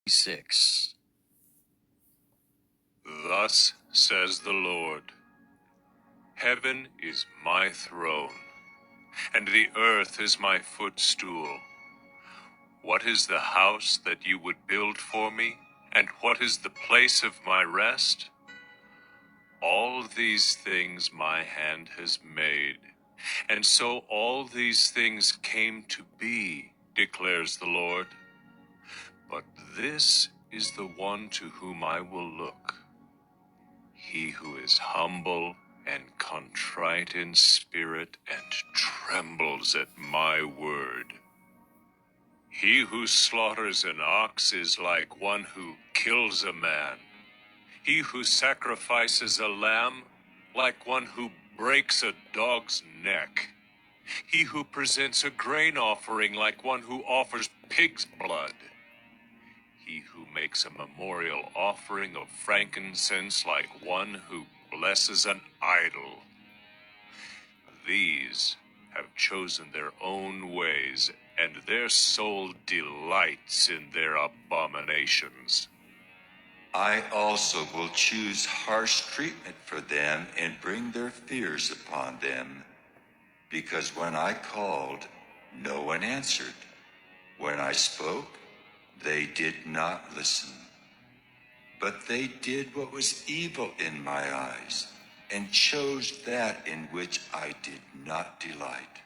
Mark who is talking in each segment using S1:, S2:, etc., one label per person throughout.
S1: 6.
S2: Thus says the Lord, Heaven is my throne, and the earth is my footstool. What is the house that you would build for me, and what is the place of my rest? All these things my hand has made, and so all these things came to be, declares the Lord. But this is the one to whom I will look, he who is humble and contrite in spirit and trembles at my word. He who slaughters an ox is like one who kills a man. He who sacrifices a lamb, like one who breaks a dog's neck. He who presents a grain offering, like one who offers pig's blood. He who makes a memorial offering of frankincense, like one who blesses an idol. These have chosen their own ways, and their soul delights in their abominations.
S3: I also will choose harsh treatment for them and bring their fears upon them, because when I called, no one answered. When I spoke, they did not listen. But they did what was evil in my eyes, and chose that in which I did not delight.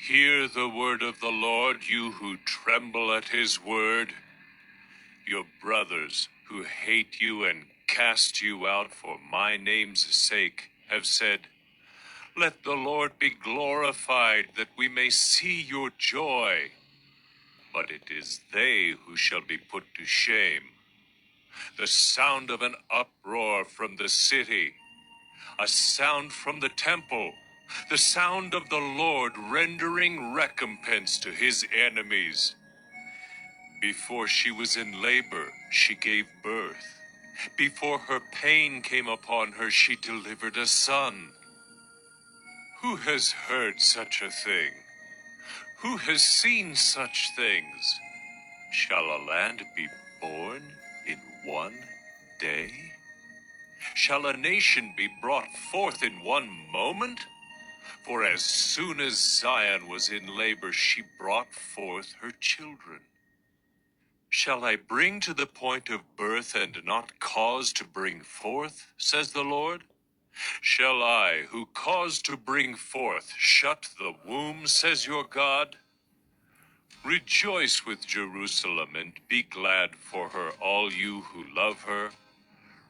S2: Hear the word of the Lord, you who tremble at his word. Your brothers who hate you and cast you out for my name's sake have said, Let the Lord be glorified, that we may see your joy. But it is they who shall be put to shame. The sound of an uproar from the city, a sound from the temple, the sound of the Lord rendering recompense to his enemies. Before she was in labor, she gave birth. Before her pain came upon her, she delivered a son. Who has heard such a thing? Who has seen such things? Shall a land be born in one day? Shall a nation be brought forth in one moment? For as soon as Zion was in labor, she brought forth her children. Shall I bring to the point of birth and not cause to bring forth, says the Lord? Shall I, who cause to bring forth, shut the womb, says your God? Rejoice with Jerusalem and be glad for her, all you who love her.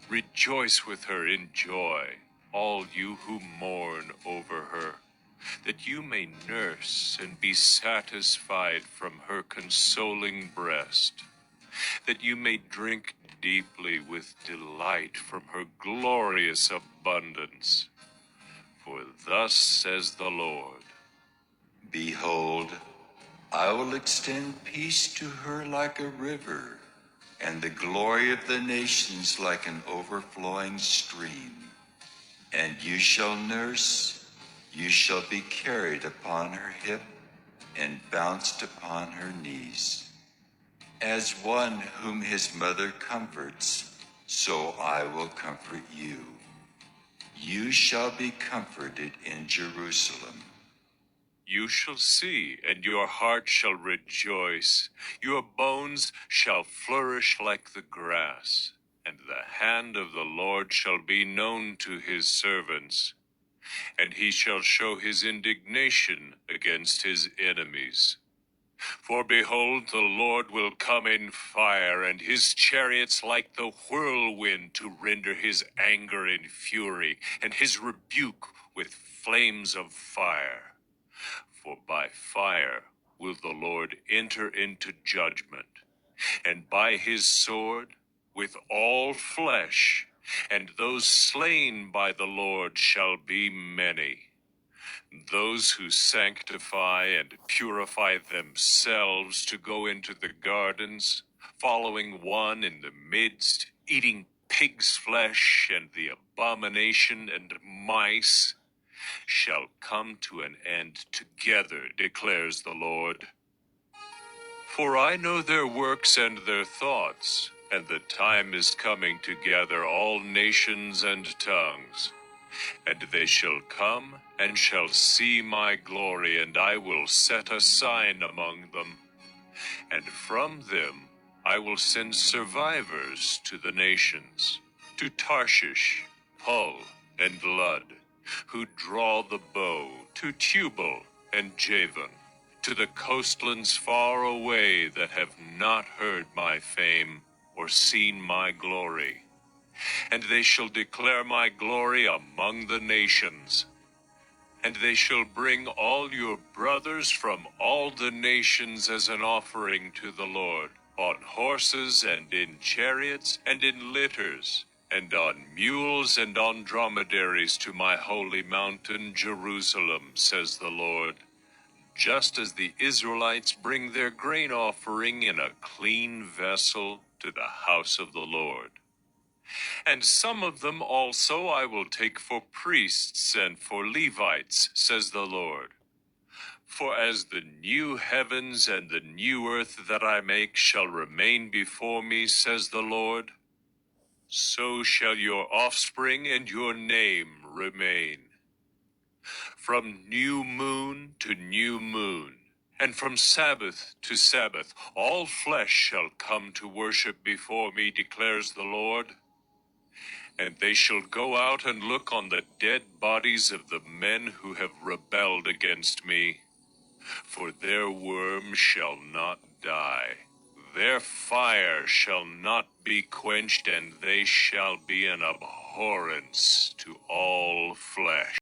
S2: Rejoice with her in joy, all you who mourn over her, that you may nurse and be satisfied from her consoling breast, that you may drink deeply with delight from her glorious abundance. For thus says the Lord,
S3: Behold, I will extend peace to her like a river, and the glory of the nations like an overflowing stream. And you shall nurse, you shall be carried upon her hip, and bounced upon her knees. As one whom his mother comforts, so I will comfort you. You shall be comforted in Jerusalem.
S2: You shall see, and your heart shall rejoice. Your bones shall flourish like the grass, and the hand of the Lord shall be known to his servants. And he shall show his indignation against his enemies. For behold, the Lord will come in fire, and his chariots like the whirlwind, to render his anger in fury, and his rebuke with flames of fire. For by fire will the Lord enter into judgment, and by his sword with all flesh, and those slain by the Lord shall be many. Those who sanctify and purify themselves to go into the gardens, following one in the midst, eating pig's flesh and the abomination and mice, shall come to an end together, declares the Lord. For I know their works and their thoughts, and the time is coming to gather all nations and tongues. And they shall come and shall see my glory, and I will set a sign among them. And from them I will send survivors to the nations, to Tarshish, Pul, and Lud, who draw the bow, to Tubal and Javan, to the coastlands far away that have not heard my fame or seen my glory. And they shall declare my glory among the nations. And they shall bring all your brothers from all the nations as an offering to the Lord, on horses and in chariots and in litters, and on mules and on dromedaries to my holy mountain Jerusalem, says the Lord. Just as the Israelites bring their grain offering in a clean vessel to the house of the Lord. And some of them also I will take for priests and for Levites, says the Lord. For as the new heavens and the new earth that I make shall remain before me, says the Lord, so shall your offspring and your name remain. From new moon to new moon, and from Sabbath to Sabbath, all flesh shall come to worship before me, declares the Lord. And they shall go out and look on the dead bodies of the men who have rebelled against me. For their worm shall not die, their fire shall not be quenched, and they shall be an abhorrence to all flesh.